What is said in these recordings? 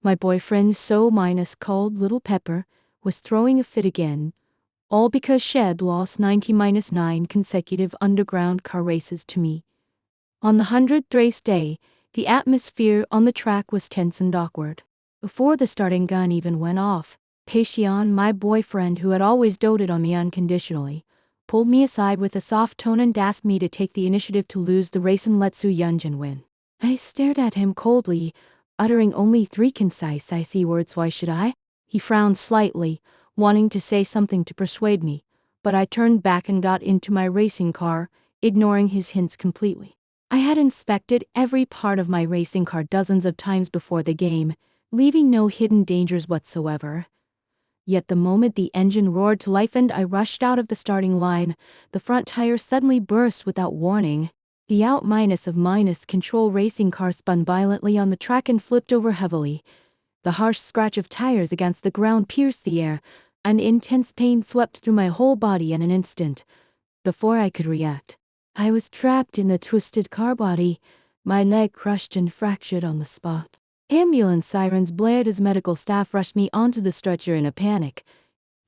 My boyfriend, so minus called Little Pepper, was throwing a fit again, all because Shed lost 90-9 consecutive underground car races to me. On the 100th race day, the atmosphere on the track was tense and awkward. Before the starting gun even went off, Paishion, my boyfriend who had always doted on me unconditionally, pulled me aside with a soft tone and asked me to take the initiative to lose the race and let Su Yunjin win. I stared at him coldly, uttering only 3 concise icy words. Why should I? He frowned slightly, wanting to say something to persuade me, but I turned back and got into my racing car, ignoring his hints completely. I had inspected every part of my racing car dozens of times before the game, leaving no hidden dangers whatsoever. Yet the moment the engine roared to life and I rushed out of the starting line, the front tire suddenly burst without warning. The out- control racing car spun violently on the track and flipped over heavily. The harsh scratch of tires against the ground pierced the air. An intense pain swept through my whole body in an instant. Before I could react, I was trapped in the twisted car body, my leg crushed and fractured on the spot. Ambulance sirens blared as medical staff rushed me onto the stretcher in a panic.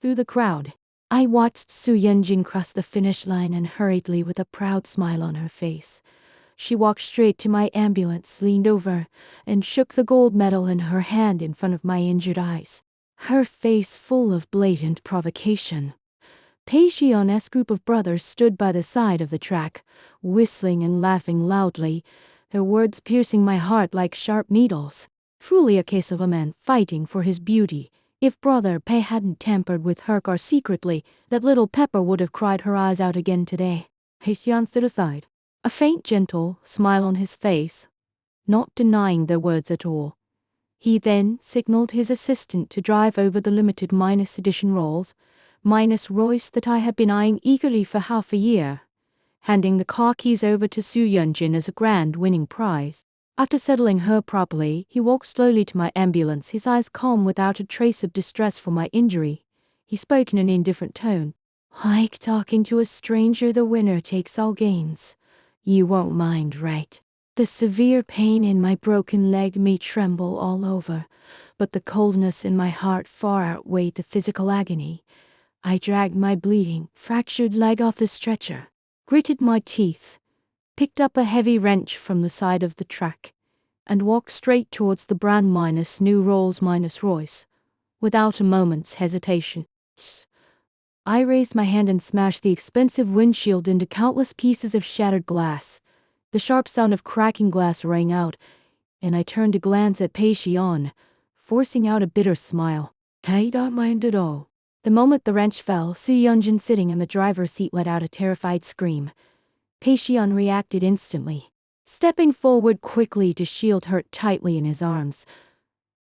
Through the crowd, I watched Su Yunjin cross the finish line and hurriedly with a proud smile on her face. She walked straight to my ambulance, leaned over, and shook the gold medal in her hand in front of my injured eyes, her face full of blatant provocation. Paishion's group of brothers stood by the side of the track, whistling and laughing loudly, their words piercing my heart like sharp needles. Truly a case of a man fighting for his beauty. If Brother Pei hadn't tampered with her car secretly, that Little Pepper would have cried her eyes out again today. Paishion stood aside, a faint gentle smile on his face, not denying their words at all. He then signaled his assistant to drive over the limited minus edition rolls, minus Royce that I had been eyeing eagerly for half a year, handing the car keys over to Su Yunjin as a grand winning prize. After settling her properly, he walked slowly to my ambulance, his eyes calm without a trace of distress for my injury. He spoke in an indifferent tone. Like talking to a stranger, the winner takes all gains. You won't mind, right? The severe pain in my broken leg may tremble all over, but the coldness in my heart far outweighed the physical agony. I dragged my bleeding, fractured leg off the stretcher, gritted my teeth, picked up a heavy wrench from the side of the track, and walked straight towards the brand new Rolls-Royce, without a moment's hesitation. I raised my hand and smashed the expensive windshield into countless pieces of shattered glass. The sharp sound of cracking glass rang out, and I turned to glance at Paishion, forcing out a bitter smile. I don't mind at all. The moment the wrench fell, Su Yunjin sitting in the driver's seat let out a terrified scream. Paishion reacted instantly, stepping forward quickly to shield her tightly in his arms.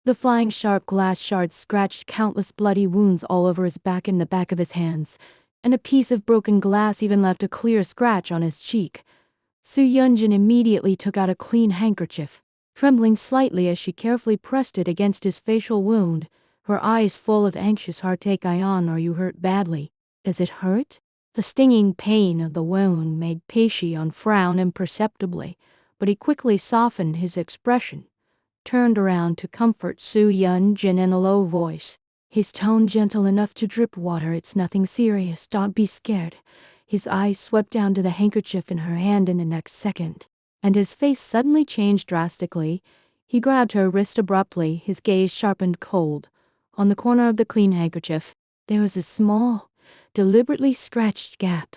The flying sharp glass shards scratched countless bloody wounds all over his back and the back of his hands, and a piece of broken glass even left a clear scratch on his cheek. Su Yunjin immediately took out a clean handkerchief, trembling slightly as she carefully pressed it against his facial wound, her eyes full of anxious heartache. Are you hurt badly? Does it hurt? The stinging pain of the wound made Paishion frown imperceptibly, but he quickly softened his expression, turned around to comfort Su Yunjin in a low voice, his tone gentle enough to drip water. It's nothing serious, don't be scared. His eyes swept down to the handkerchief in her hand in the next second, and his face suddenly changed drastically. He grabbed her wrist abruptly, his gaze sharpened cold. On the corner of the clean handkerchief, there was a small, deliberately scratched gap.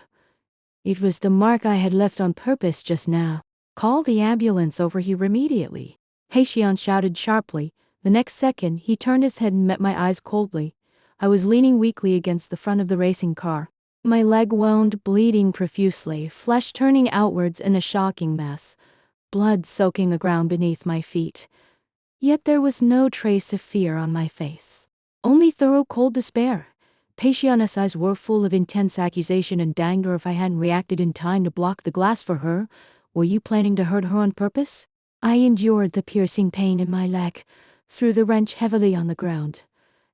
It was the mark I had left on purpose just now. Call the ambulance over here immediately, Paishion shouted sharply. The next second, he turned his head and met my eyes coldly. I was leaning weakly against the front of the racing car, my leg wound, bleeding profusely, flesh turning outwards in a shocking mess, blood soaking the ground beneath my feet. Yet there was no trace of fear on my face, only thorough cold despair. Paishion's eyes were full of intense accusation and anger. If I hadn't reacted in time to block the glass for her, were you planning to hurt her on purpose? I endured the piercing pain in my leg, threw the wrench heavily on the ground,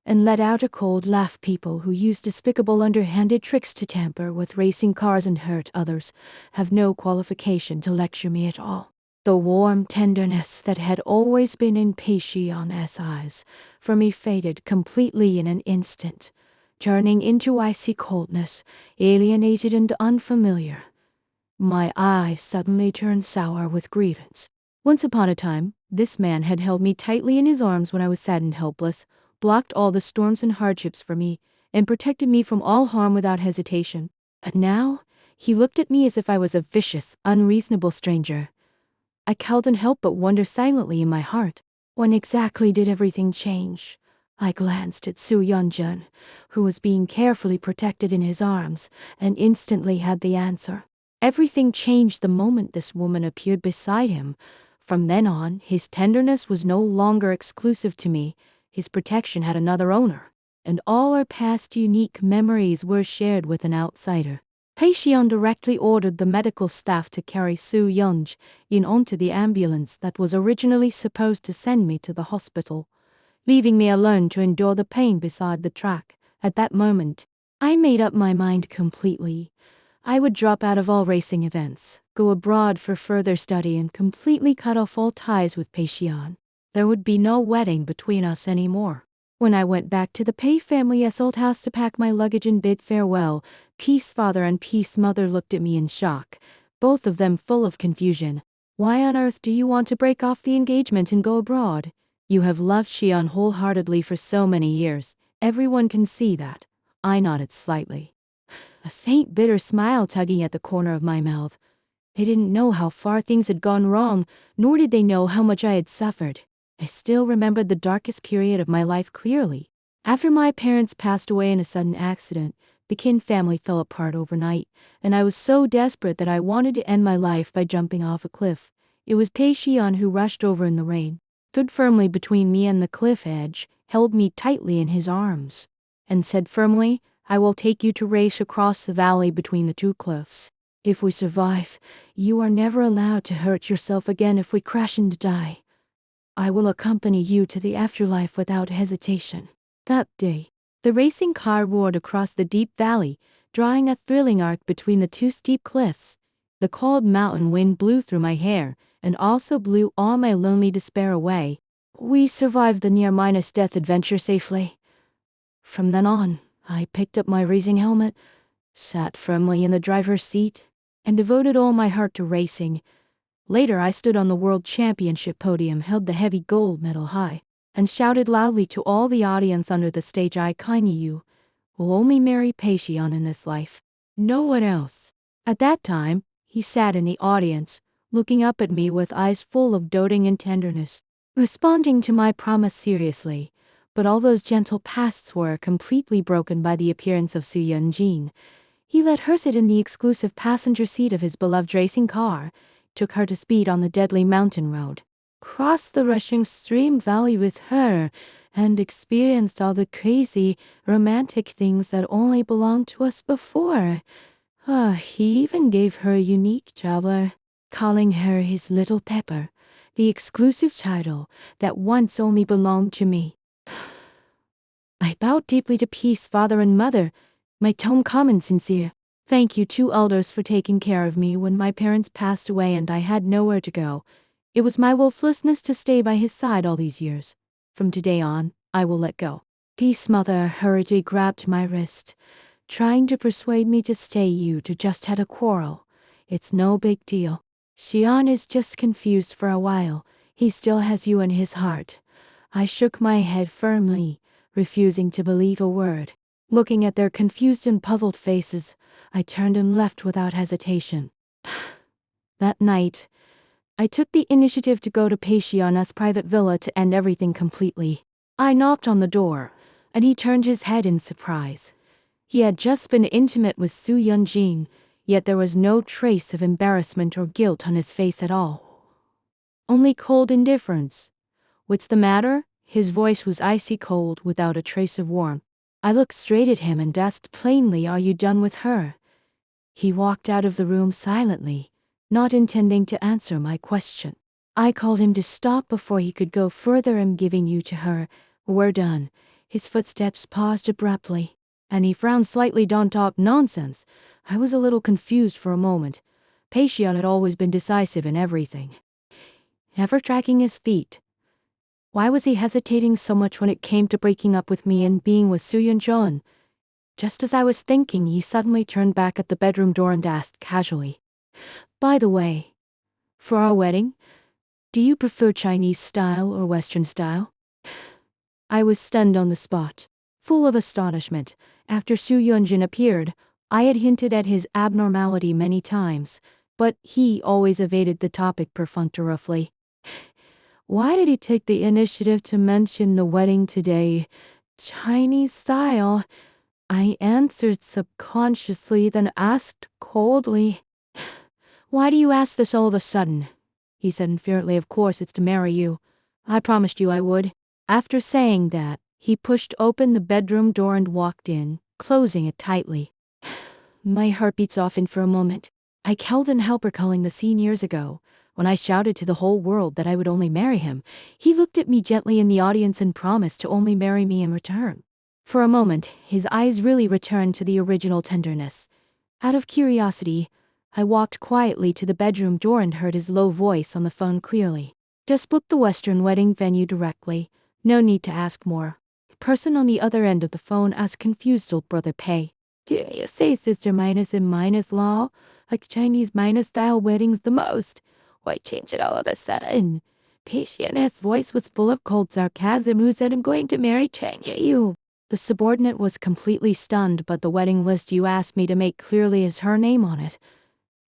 and let out a cold laugh. People who use despicable underhanded tricks to tamper with racing cars and hurt others have no qualification to lecture me at all. The warm tenderness that had always been in Patienne's eyes for me faded completely in an instant, turning into icy coldness, alienated and unfamiliar. My eyes suddenly turned sour with grievance. Once upon a time, this man had held me tightly in his arms when I was sad and helpless, blocked all the storms and hardships for me, and protected me from all harm without hesitation. And now, he looked at me as if I was a vicious, unreasonable stranger. I couldn't help but wonder silently in my heart, when exactly did everything change? I glanced at Su Yunjun, who was being carefully protected in his arms, and instantly had the answer. Everything changed the moment this woman appeared beside him. From then on, his tenderness was no longer exclusive to me. His protection had another owner, and all our past unique memories were shared with an outsider. Patienne directly ordered the medical staff to carry Su Yunj in onto the ambulance that was originally supposed to send me to the hospital, leaving me alone to endure the pain beside the track. At that moment, I made up my mind completely. I would drop out of all racing events, go abroad for further study, and completely cut off all ties with Patienne. There would be no wedding between us anymore. When I went back to the Pei family's old house to pack my luggage and bid farewell, Peace father and Peace mother looked at me in shock, both of them full of confusion. Why on earth do you want to break off the engagement and go abroad? You have loved Xian wholeheartedly for so many years. Everyone can see that. I nodded slightly, a faint bitter smile tugging at the corner of my mouth. They didn't know how far things had gone wrong, nor did they know how much I had suffered. I still remembered the darkest period of my life clearly. After my parents passed away in a sudden accident, the Qin family fell apart overnight, and I was so desperate that I wanted to end my life by jumping off a cliff. It was Pei Xian who rushed over in the rain, stood firmly between me and the cliff edge, held me tightly in his arms, and said firmly, "I will take you to race across the valley between the two cliffs. If we survive, you are never allowed to hurt yourself again. If we crash and die, I will accompany you to the afterlife without hesitation." That day, the racing car roared across the deep valley, drawing a thrilling arc between the two steep cliffs. The cold mountain wind blew through my hair, and also blew all my lonely despair away. We survived the near-death adventure safely. From then on, I picked up my racing helmet, sat firmly in the driver's seat, and devoted all my heart to racing. Later I stood on the World Championship podium, held the heavy gold medal high, and shouted loudly to all the audience under the stage, "I you will only marry Patienne in this life. No one else." At that time, he sat in the audience, looking up at me with eyes full of doting and tenderness, responding to my promise seriously. But all those gentle pasts were completely broken by the appearance of Su Yunjin. He let her sit in the exclusive passenger seat of his beloved racing car, took her to speed on the deadly mountain road, crossed the rushing stream valley with her, and experienced all the crazy, romantic things that only belonged to us before. He even gave her a unique traveler, calling her his little pepper, the exclusive title that once only belonged to me. I bowed deeply to Peace father and mother, my tone calm and sincere. "Thank you two elders for taking care of me when my parents passed away and I had nowhere to go. It was my willfulness to stay by his side all these years. From today on, I will let go." Peace mother hurriedly grabbed my wrist, trying to persuade me to stay. "You two just had a quarrel. It's no big deal. Xian is just confused for a while. He still has you in his heart." I shook my head firmly, refusing to believe a word. Looking at their confused and puzzled faces, I turned and left without hesitation. That night, I took the initiative to go to Patienne's private villa to end everything completely. I knocked on the door, and he turned his head in surprise. He had just been intimate with Su Yunjin, yet there was no trace of embarrassment or guilt on his face at all. Only cold indifference. "What's the matter?" His voice was icy cold, without a trace of warmth. I looked straight at him and asked plainly, "Are you done with her?" He walked out of the room silently, not intending to answer my question. I called him to stop before he could go further. "I'm giving you to her. We're done." His footsteps paused abruptly, and he frowned slightly. "Don't talk nonsense." I was a little confused for a moment. Patienne had always been decisive in everything. never dragging his feet. Why was he hesitating so much when it came to breaking up with me and being with Su Yun? Just as I was thinking, he suddenly turned back at the bedroom door and asked casually, "By the way, for our wedding, do you prefer Chinese style or Western style?" I was stunned on the spot, full of astonishment. After Su Yunjin appeared, I had hinted at his abnormality many times, but he always evaded the topic perfunctorily. Why did he take the initiative to mention the wedding today? Chinese style? I answered subconsciously, then asked coldly, "Why do you ask this all of a sudden?" He said infuriately, "Of course it's to marry you. I promised you I would." After saying that, he pushed open the bedroom door and walked in, closing it tightly. My heartbeat softened for a moment. I couldn't help recalling the scene years ago, when I shouted to the whole world that I would only marry him. He looked at me gently in the audience and promised to only marry me in return. For a moment, his eyes really returned to the original tenderness. Out of curiosity, I walked quietly to the bedroom door and heard his low voice on the phone clearly. "Just book the Western wedding venue directly. No need to ask more." The person on the other end of the phone asked confused, "Old brother Pei, did you say sister minus and minus law? Like Chinese minus style weddings the most? Why change it all of a sudden?" Patient's voice was full of cold sarcasm. "Who said I'm going to marry Chang Yu?" The subordinate was completely stunned, but the wedding list you asked me to make clearly has her name on it.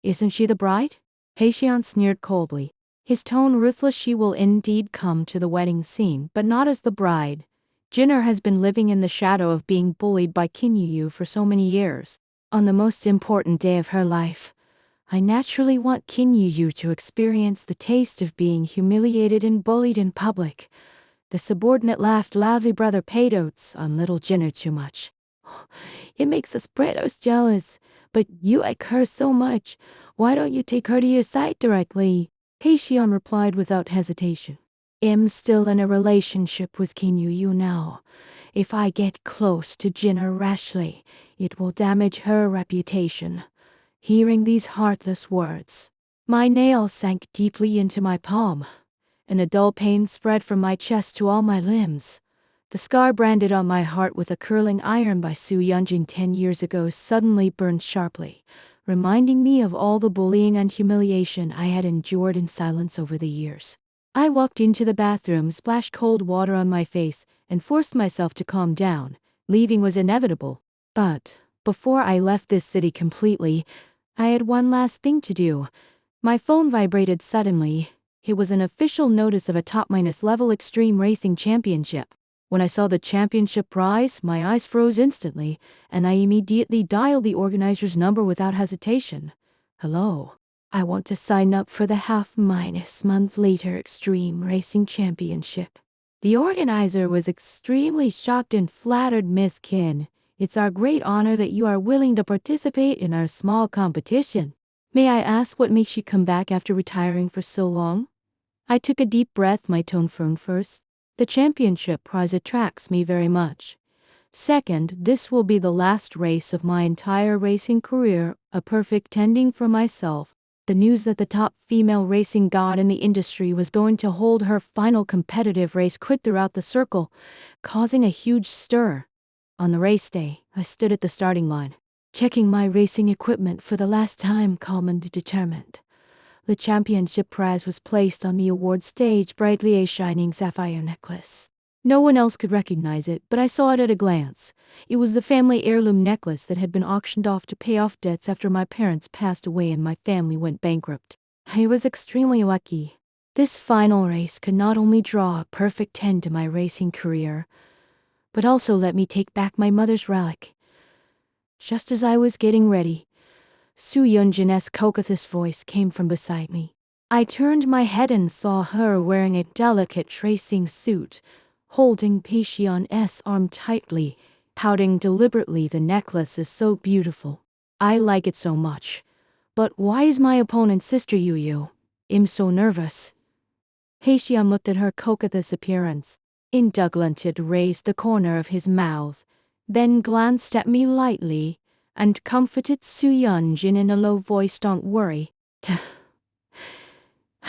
"Isn't she the bride?" Heixian sneered coldly, his tone ruthless. "She will indeed come to the wedding scene, but not as the bride. Jinner has been living in the shadow of being bullied by Qin Yu for so many years. On the most important day of her life, I naturally want Qin Yu to experience the taste of being humiliated and bullied in public." The subordinate laughed loudly. "Brother Pei dotes on little Jinner too much. It makes us brothers jealous, but you like her so much. Why don't you take her to your side directly?" Heixian replied without hesitation. "I'm still in a relationship with Qin Yu now. If I get close to Jinner rashly, it will damage her reputation." Hearing these heartless words, my nail sank deeply into my palm, and a dull pain spread from my chest to all my limbs. The scar branded on my heart with a curling iron by Su Yunjin 10 years ago suddenly burned sharply, reminding me of all the bullying and humiliation I had endured in silence over the years. I walked into the bathroom, splashed cold water on my face, and forced myself to calm down. Leaving was inevitable. But before I left this city completely, I had one last thing to do. My phone vibrated suddenly. It was an official notice of a top-level extreme racing championship. When I saw the championship prize, my eyes froze instantly, and I immediately dialed the organizer's number without hesitation. "Hello. I want to sign up for the half-month later extreme racing championship." The organizer was extremely shocked and flattered. "Miss Qin, it's our great honor that you are willing to participate in our small competition. May I ask what makes you come back after retiring for so long?" I took a deep breath, my tone firm. "First, the championship prize attracts me very much. Second, this will be the last race of my entire racing career, a perfect ending for myself." The news that the top female racing god in the industry was going to hold her final competitive race quit throughout the circle, causing a huge stir. On the race day, I stood at the starting line, checking my racing equipment for the last time, calm and determined. The championship prize was placed on the award stage, brightly a shining sapphire necklace. No one else could recognize it, but I saw it at a glance. It was the family heirloom necklace that had been auctioned off to pay off debts after my parents passed away and my family went bankrupt. I was extremely lucky. This final race could not only draw a perfect end to my racing career, but also let me take back my mother's relic. Just as I was getting ready, Su Yunjin's coquettish voice came from beside me. I turned my head and saw her wearing a delicate racing suit, holding Patient's arm tightly, pouting deliberately. "The necklace is so beautiful. I like it so much. But why is my opponent's sister Yu? I'm so nervous." Patient looked at her coquettish appearance, indulgently raised the corner of his mouth, then glanced at me lightly, and comforted Su Yunjin in a low voice. "Don't worry.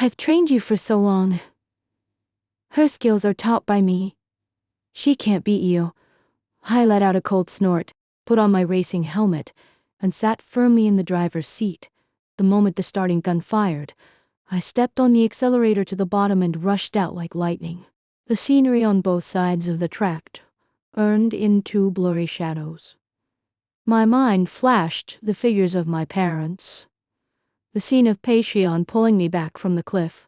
I've trained you for so long. Her skills are taught by me. She can't beat you. I let out a cold snort, put on my racing helmet, and sat firmly in the driver's seat. The moment the starting gun fired, I stepped on the accelerator to the bottom and rushed out like lightning. The scenery on both sides of the track turned into blurry shadows. My mind flashed the figures of my parents, the scene of Patreon pulling me back from the cliff,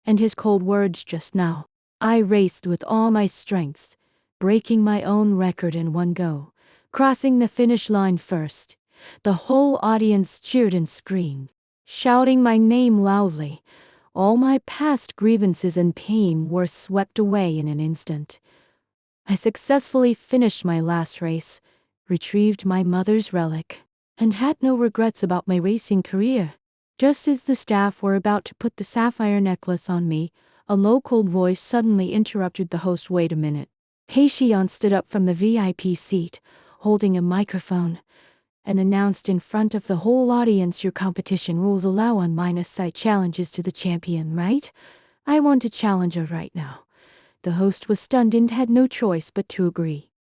and his cold words just now. I raced with all my strength, breaking my own record in one go, crossing the finish line first. The whole audience cheered and screamed, shouting my name loudly. All my past grievances and pain were swept away in an instant. I successfully finished my last race, retrieved my mother's relic, and had no regrets about my racing career. Just as the staff were about to put the sapphire necklace on me, a low cold voice suddenly interrupted the host. Wait a minute. Hei-shion stood up from the VIP seat, holding a microphone, and announced in front of the whole audience, your competition rules allow on-site challenges to the champion, right? I want to challenge her right now. The host was stunned and had no choice but to agree.